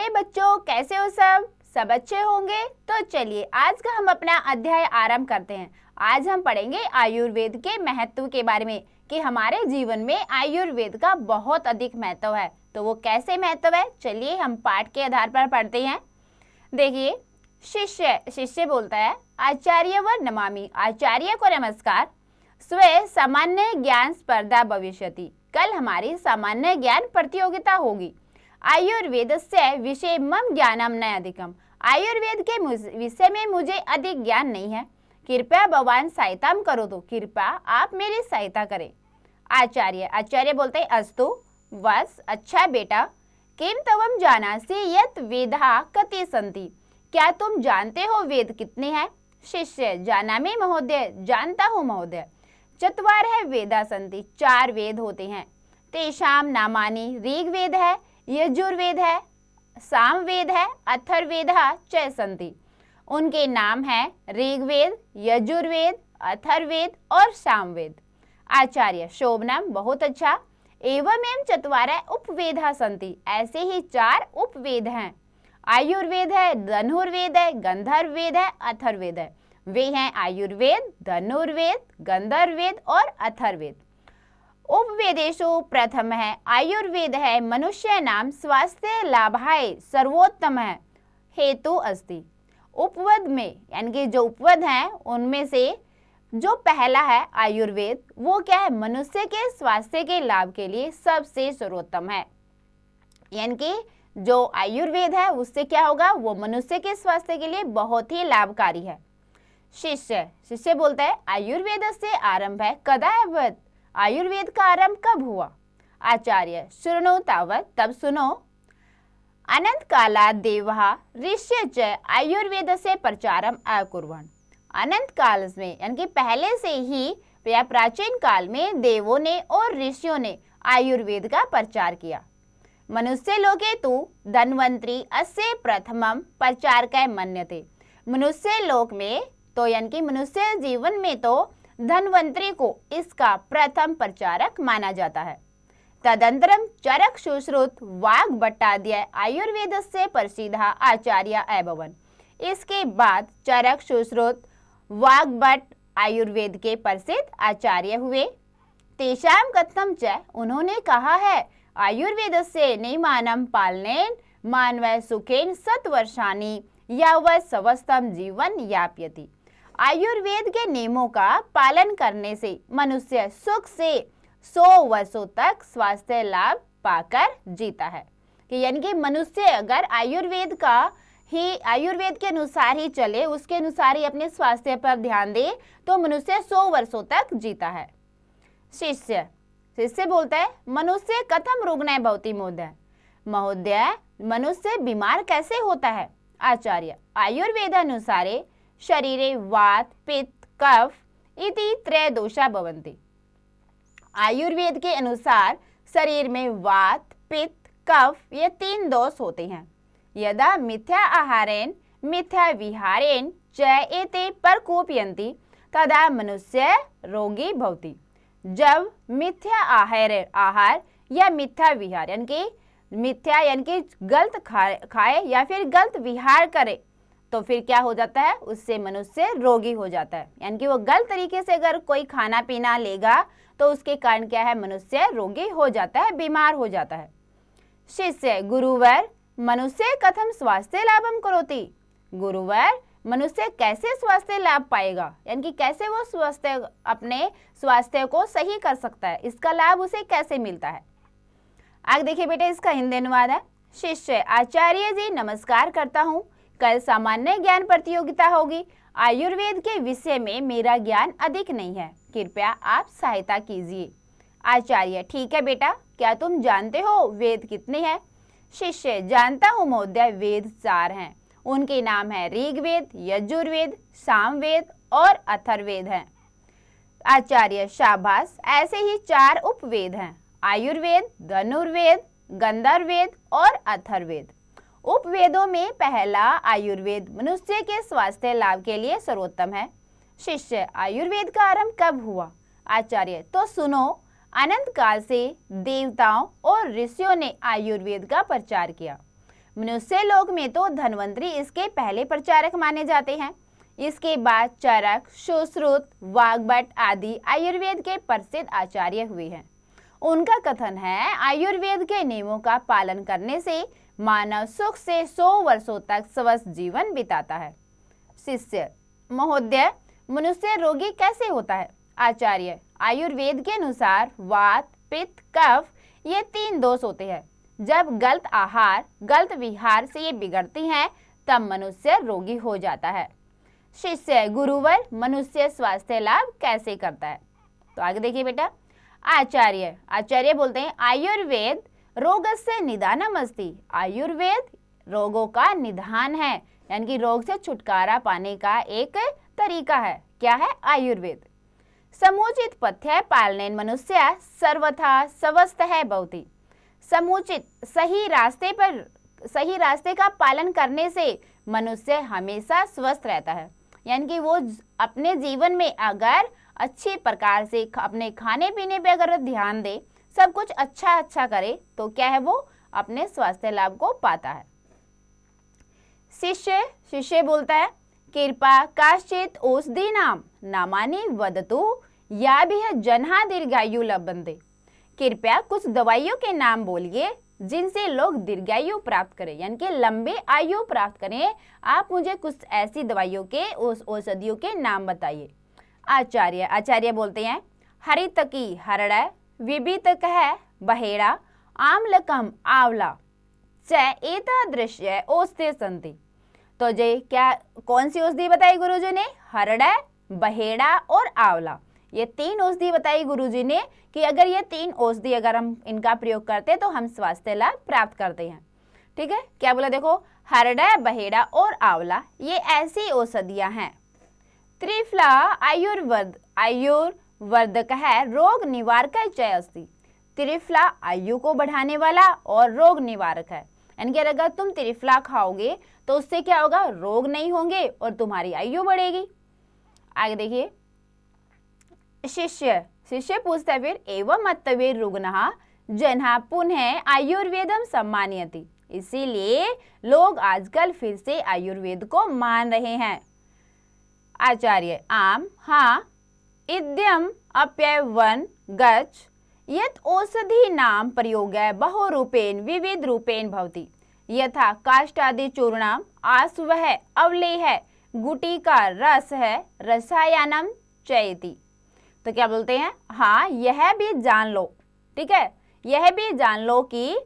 प्यारे बच्चों, कैसे हो सब? सब अच्छे होंगे। तो चलिए आज का हम अपना अध्याय आरंभ करते हैं। आज हम पढ़ेंगे आयुर्वेद के महत्व के बारे में कि हमारे जीवन में आयुर्वेद का बहुत अधिक महत्व है। तो वो कैसे महत्व है, चलिए हम पाठ के आधार पर पढ़ते हैं। देखिए, शिष्य बोलता है, आचार्य व नमामि, आचार्य को नमस्कार। स्वे सामान्य ज्ञान स्पर्धा भविष्यति, कल हमारी सामान्य ज्ञान प्रतियोगिता होगी। आयुर्वेदस्य विषय मम ज्ञानम न अधिकम, आयुर्वेद के विषय में मुझे अधिक ज्ञान नहीं है। कृपया भगवान सहायता करो, तो कृपया आप मेरी सहायता करें। आचार्य बोलते हैं, अस्तु बस अच्छा बेटा। किम तवम जानासि यत् वेदा कति सन्ति, क्या तुम जानते हो वेद कितने हैं? शिष्य, जानामि महोदय, जानता हूँ महोदय। चत्वारः वेदा सन्ति, 4 वेद होते हैं। तेषां नामानि, ऋग्वेद है, यजुर्वेद है, सामवेद है, अथर्ववेद च सन्ति। उनके नाम है ऋग्वेद, यजुर्वेद, अथर्ववेद और सामवेद। आचार्य, शोभनम, बहुत अच्छा। एवं चत्वारः उपवेदा सन्ति, ऐसे ही 4 उपवेद हैं। आयुर्वेद है, धनुर्वेद है, गंधर्ववेद है, अथर्ववेद है। वे हैं आयुर्वेद, धनुर्वेद, गंधर्ववेद और अथर्ववेद। उपवेदेषु प्रथम है आयुर्वेद है, मनुष्य नाम स्वास्थ्य लाभाय सर्वोत्तम है हेतु अस्ति। उपवेद में यानी कि जो उपवेद हैं उनमें से जो पहला है आयुर्वेद, वो क्या है? मनुष्य के स्वास्थ्य के लाभ के लिए सबसे सर्वोत्तम है। यानी कि जो आयुर्वेद है उससे क्या होगा? वो मनुष्य के स्वास्थ्य के लिए बहुत ही लाभकारी है। शिष्य बोलता है, आयुर्वेद से आरंभ है कदा अभवत्, आयुर्वेद का आरंभ कब हुआ? आचार्य, शृणु तावत्, तब सुनो। अनंत कालात् देवः ऋष्य च आयुर्वेद से प्रचारम अकुर्वन्, अनंत काल में यानी कि पहले से ही या प्राचीन काल में देवों ने और ऋषियों ने आयुर्वेद का प्रचार किया। मनुष्य लोके तु धन्वंतरी अस्य प्रथमम प्रचारकः मन्यते, मनुष्य लोक में तो यानी कि मनुष्य जीवन में तो धन्वंतरी को इसका प्रथम प्रचारक माना जाता है। तदंतरम चरक सुश्रुत वाग्भट्टादय आयुर्वेद से प्रसिद्ध आचार्य अभवन्, इसके बाद चरक सुश्रुत वाग्भट्ट आयुर्वेद के प्रसिद्ध आचार्य हुए। तेषां कथम च, उन्होंने कहा है, आयुर्वेद से नियमानं पालनेन मानव सुखेन 100 वर्षाणि यावत् स्वस्थं जीवन यापयति, आयुर्वेद के नियमों का पालन करने से मनुष्य सुख से 100 वर्षों तक स्वास्थ्य लाभ पाकर जीता है। कि यानी कि मनुष्य अगर आयुर्वेद के अनुसार ही चले, उसके अनुसार ही अपने स्वास्थ्य पर ध्यान दे, तो मनुष्य 100 वर्षों तक जीता है। शिष्य बोलता है, मनुष्य कथम रुग्ण भवति महोदय, मनुष्य बीमार कैसे होता है? आचार्य, आयुर्वेदानुसारे शरीरे वात पित्त कफ इति 3 दोषा भवन्ति, आयुर्वेद के अनुसार शरीर में वात पित्त कफ ये 3 दोष होते हैं। यदा मिथ्या आहारेण मिथ्या विहारेण च एते प्रकोपयन्ति तदा मनुष्य रोगी भवति, जब मिथ्या आहार या मिथ्या विहार यानी कि मिथ्या यानी कि गलत खाए या फिर गलत विहार करे तो फिर क्या हो जाता है? उससे मनुष्य रोगी हो जाता है। यानी कि वो गलत तरीके से अगर कोई खाना पीना लेगा तो उसके कारण क्या है? मनुष्य रोगी हो जाता है, बीमार हो जाता है। शिष्य, गुरुवर मनुष्य कथम स्वास्थ्य लाभम करोति, गुरुवर मनुष्य कैसे स्वास्थ्य लाभ पाएगा? यानी कि कैसे वो अपने स्वास्थ्य को सही कर सकता है, इसका लाभ उसे कैसे मिलता है? आगे देखिए बेटे, इसका हिंदी अनुवाद है। शिष्य, आचार्य जी नमस्कार करता हूँ, कल सामान्य ज्ञान प्रतियोगिता होगी, आयुर्वेद के विषय में मेरा ज्ञान अधिक नहीं है, कृपया आप सहायता कीजिए। आचार्य, ठीक है बेटा, क्या तुम जानते हो वेद कितने हैं? शिष्य, जानता हूँ महोदय, वेद 4 हैं, उनके नाम है ऋग्वेद, यजुर्वेद, सामवेद और अथर्ववेद हैं। आचार्य, शाबाश, ऐसे ही 4 उपवेद हैं, आयुर्वेद, धनुर्वेद, गंधर्ववेद और अथर्ववेद। उपवेदों में पहला आयुर्वेद मनुष्य के स्वास्थ्य लाभ के लिए सर्वोत्तम है। शिष्य, आयुर्वेद का आरंभ कब हुआ? आचार्य, तो सुनो, अनंत काल से देवताओं और ऋषियों ने आयुर्वेद का प्रचार किया। मनुष्य लोक में तो धन्वंतरी इसके पहले प्रचारक माने जाते हैं। इसके बाद चरक, सुश्रुत, वाग्भट आदि आयुर्वेद के प्रसिद्ध आचार्य हुए हैं। उनका कथन है, आयुर्वेद के नियमों का पालन करने से मानव सुख से 100 वर्षों तक स्वस्थ जीवन बिताता है। शिष्य: महोदय, मनुष्य रोगी कैसे होता है? आचार्य: आयुर्वेद के अनुसार वात, पित्त, कफ ये 3 दोष होते हैं। जब गलत आहार, गलत विहार से ये बिगड़ती हैं, तब मनुष्य रोगी हो जाता है। शिष्य: गुरुवर, मनुष्य स्वास्थ्य लाभ कैसे करता है? तो आगे देखिए बेटा। आचार्य बोलते हैं, आयुर्वेद रोगस्य निदानम अस्ति। आयुर्वेद रोगों का निदान है, यानी कि रोग से छुटकारा पाने का एक तरीका है। क्या है? आयुर्वेद। समुचित पथ्य पालनेन मनुष्य सर्वथा स्वस्थ है भवति। समुचित सही रास्ते का पालन करने से मनुष्य हमेशा स्वस्थ रहता है। यानी कि वो अपने जीवन में अगर अच्छी प्रकार से अपने खाने पीने पे अगर ध्यान दे, सब कुछ अच्छा करे, तो क्या है, वो अपने स्वास्थ्य लाभ को पाता है। शिष्य बोलता है, कृपा काश्चित औषधि नामानि वदतु या भी जन्हा दीर्घायु लभन्ते। कृपया कुछ दवाइयों के नाम बोलिए जिनसे लोग दीर्घायु प्राप्त करें, यानी कि लंबे आयु प्राप्त करें। आप मुझे कुछ ऐसी दवाइयों के, उस औषधियों के नाम बताइए। आचार्य बोलते हैं, हरितकी हरड़, विबितकः बहेड़ा, आम्लकम आंवला, च एतादृश्य औषधि सन्ति। तो जे क्या कौन सी औषधि बताई गुरुजी ने? हरड़, बहेड़ा और आंवला, ये 3 औषधि बताई गुरुजी ने कि अगर ये 3 औषधि अगर हम इनका प्रयोग करते हैं तो हम स्वास्थ्य लाभ प्राप्त करते हैं। ठीक है, क्या बोला देखो, हरड़, बहेड़ा और आंवला ये ऐसी औषधियां हैं। त्रिफला आयुर्वर्धक है, रोग निवारक चय अस्ति। त्रिफला आयु को बढ़ाने वाला और रोग निवारक है, यानी कि अगर तुम त्रिफला खाओगे तो उससे क्या होगा, रोग नहीं होंगे और तुम्हारी आयु बढ़ेगी। आगे देखिए। शिष्य पूछता है फिर, एवं अत्तवे रुग्णः जनः पुनः आयुर्वेदम सम्मानयति। इसीलिए लोग आजकल फिर से आयुर्वेद को मान रहे हैं। आचार्य: आम हाँ, इद्यम अप्यवन गच्छ यत् औषधि नाम प्रयोग बहुरूपेण विविध रूपेण भवति, यथा काष्ठादि चूर्णम, आस्वः अवलेह, गुटिका रस है, रसायनम चयति। तो क्या बोलते हैं, हाँ यह भी जान लो, ठीक है, यह भी जान लो कि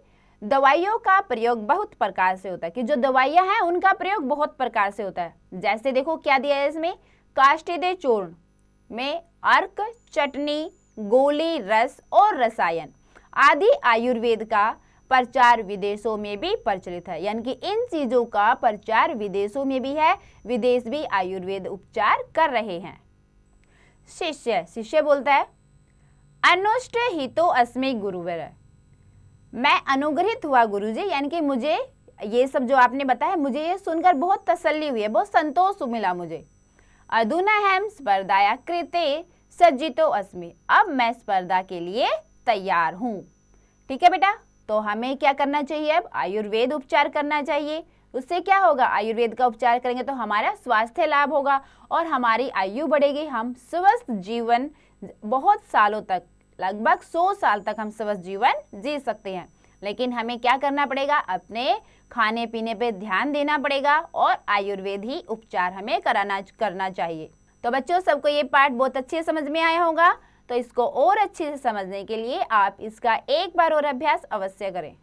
दवाइयों का प्रयोग बहुत प्रकार से होता है, कि जो दवाइयां हैं उनका प्रयोग बहुत प्रकार से होता है। जैसे देखो क्या दिया है इसमें, काष्ठिदे चूर्ण में अर्क, चटनी, गोली, रस और रसायन आदि आयुर्वेद का प्रचार विदेशों में भी प्रचलित है, यानी कि इन चीजों का प्रचार विदेशों में भी है, विदेश भी आयुर्वेद उपचार कर रहे हैं। शिष्य बोलता है, अनुष्ट हितो अस्मि गुरुवर। मैं अनुग्रहित हुआ गुरुजी, यानी कि मुझे ये सब जो आपने बताया मुझे ये सुनकर बहुत तसल्ली हुई है, बहुत संतोष मिला मुझे। अधुना हम स्पर्धाया कृते सज्जितो अस्मि। अब मैं स्पर्धा के लिए तैयार हूँ। ठीक है बेटा, तो हमें क्या करना चाहिए, अब आयुर्वेद उपचार करना चाहिए। उससे क्या होगा, आयुर्वेद का उपचार करेंगे तो हमारा स्वास्थ्य लाभ होगा और हमारी आयु बढ़ेगी। हम स्वस्थ जीवन बहुत सालों तक, लगभग 100 साल तक हम स्वस्थ जीवन जी सकते हैं। लेकिन हमें क्या करना पड़ेगा, अपने खाने पीने पे ध्यान देना पड़ेगा और आयुर्वेद ही उपचार हमें करना चाहिए। तो बच्चों, सबको ये पाठ बहुत अच्छे समझ में आया होगा। तो इसको और अच्छे से समझने के लिए आप इसका एक बार और अभ्यास अवश्य करें।